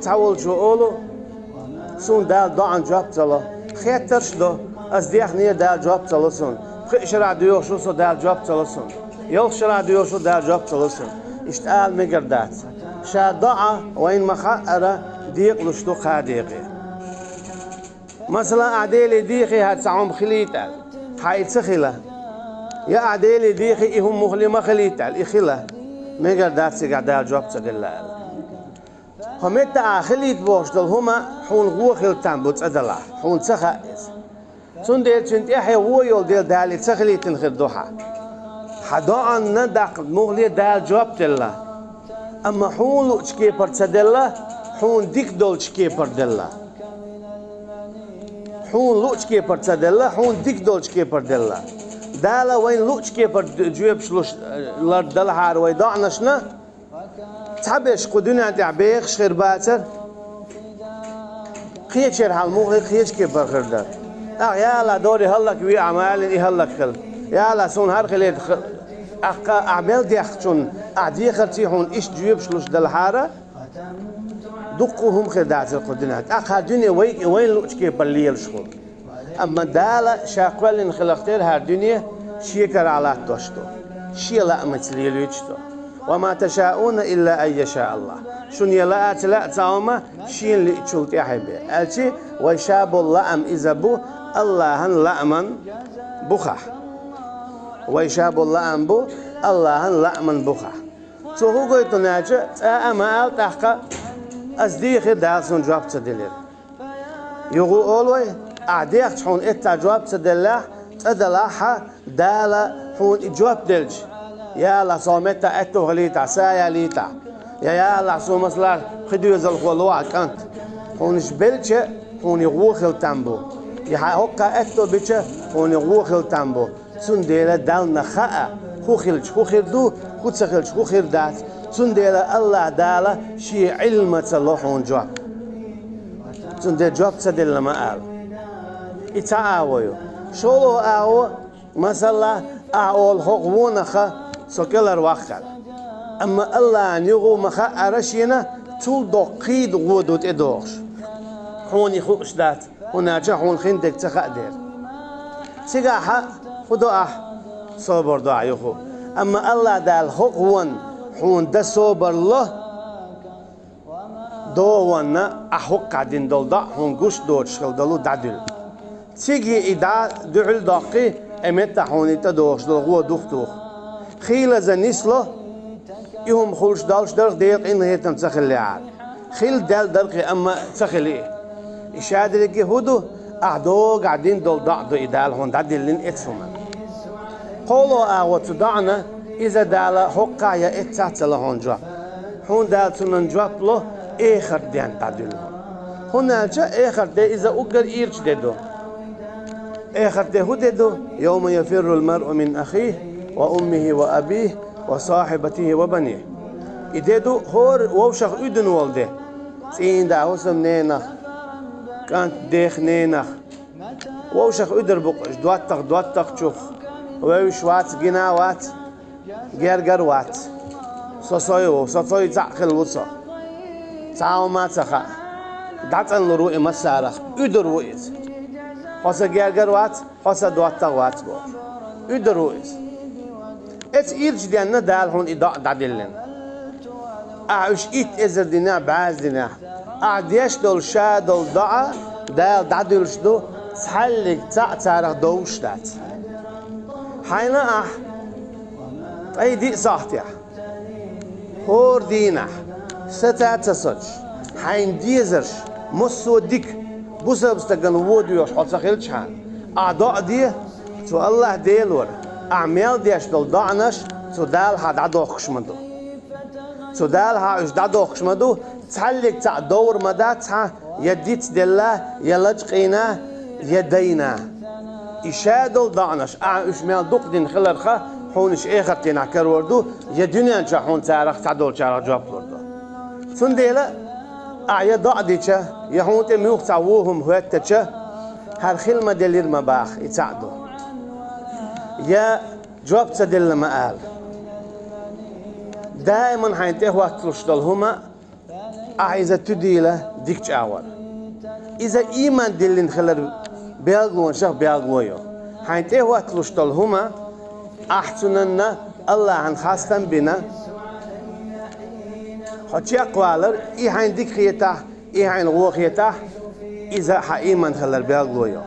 تعول شو أولو سون دال ضاعن جاب تلا خير ترشدو از ديخ نية دال جاب تلا سون خيشرع ديوخ شو سو دال جاب تلا سون يوخ شرع ديوخ شو دال جاب تلا سون اشتقال مقردات شا ضاع وين مخاقرة ديق لشتو خاديقي مثلا عديلي ديخي هاد سعوم خليتال حاي تسخيله يا عديلي ديخي إهم مخلي ما خليتال إخيله مقردات سيقع دال جاب تلا همت آخريت بوشتل هما حون غوخل تنبوت أدلا حون تخائز سون ديل چنت إحيا ويول ديل دالي تخلي تنخر دوحا حدا ندق مغلي دال جواب تلا أما حون لو چكي پر تدلا حون ديك دول چكي پر دلا حون لو چكي پر تدلا حون ديك دول چكي پر دلا دالا وين لو چكي پر جواب شلوش لار دل هار ويدعنشنا تحبش قدنا تعبيخ شخير باتر خيك شير هالمغلق خيش كيف برخردر يا لا دوري هلك وي أعمال هلك خل يا لا سون هر خليت أعمال ديخشون أعدي خرتيحون إيش جيب شلوش دلحارة دقوهم خدات القدنات آخر دنيا وين لوش كيف بالليل شغل أما دالة شاقوال خلقتير هر دنيا شيكر على توشتو شي لا مثلي يجتو وما تشاءون إلا أن يشاء الله شن يلا أتلا تعوما شين اللي تشوت يا حبي ألتي ويشاب اللأم إذا بو الله لأمن بخح ويشاب اللأم بو الله لأمن بخح هو قلت ناجا أما تحقق أصديق دارسون جواب تدلير يقول أولوي أعديق تحون إتا جواب تدلح تدلحها دالة حون جواب دلج يا الله صومتا أتو غليتا سايا ليتا يا الله صوم مثلا خديو زل خلوع كانت هون جبلش هون يغوخل تامبو يا هوكا أتو بيتش هون يغوخل تامبو سنديلا دالنا خاء خو خيردو خو تسخلش خو خيردات سنديلا الله دالا شي علمة الله هون جواب سنديل جواب تسدل ما قال إتعاويو شولو أو مثلا أول هقونا خا سكلر وقت أما الله نيغو مخا أرشينا طول دقيد غودوت إدوش حوني خوش دات هناك حون خندك تخدر سجاحة خدوه صبر دعاء يخو أما الله دال هقون حون ده صبر الله دوانا أحق عدين دول ضع حون قش دوش خل دلو دعدل تيجي إدا دعل دقي أمتى حوني تدوش دل غو دوخ خيل زنيسله يهم خلش دالش درق ديق إن هي تمسخلي عاد خيل دال درق أما تسخلي إشاد لك هدو أعدو قاعدين دول ضعدو إدال هون دادلين إتسوما قولوا أعوات دعنا إذا دال حقا يا إتساتل هون جواب هون دال تنن جواب له آخر دين دادل هون جاء آخر دي إذا أقر إيرش ديدو آخر دي هو ديدو يوم يفر المرء من أخيه وأمه وأبيه وصاحبته وبنيه إديدو هور ووشخ أدن والده سين دعوسم نينخ كانت ديخ نينخ ووشخ أدر بقش دواتق شوخ ويوش وات جنا وات جرجر وات صصوي تعقل وصا تعاو ما تخا دعتن لروي مسارخ أدر ويت حسا جرجر وات حسا دواتق وات أدر ويت إت إيرج دينا دال هون إضاء دادلن أعش إت إزر دينا بعز دينا أعديش دول شا دول ضاع دال دادلش دو تحلق تعرف دوش دات حينا أي دي صاحتيا هور دينا ستاتسج حين ديزرش مسو ديك بوسا بستقن ووديوش حتى خيلش حان أعضاء دي تو الله ديلور أعمال ديش دول ضعنش تو دال هاد عدوخش مدو تو دال هاش دادوخش مدو تحلق تاع دور مدى تاع يديت دلا يلجقينا يدينا إشا دول ضعنش أعمال دوق دين خلرخه حونش آخر تينا كروردو يدنيا نشا حون تارخ تاع دول شارع جواب لوردو سنديلا أعيا ضع ديشا يحون تميوخ تعوهم هواتتشا هر خلمة دلير مباخ يتعدو يا جواب تدل ما قال دائما حينته وقت لشتل هما إذا تديله ديك أول إذا إيمان دلين خلر بيعلون شخ بيعلويو حينته وقت لشتلهما أحسننا الله عن خاصة بنا خدشي أقوالر إيه عندك خيته إيه عن روح خيته إذا حإيمان خلر بيعلويو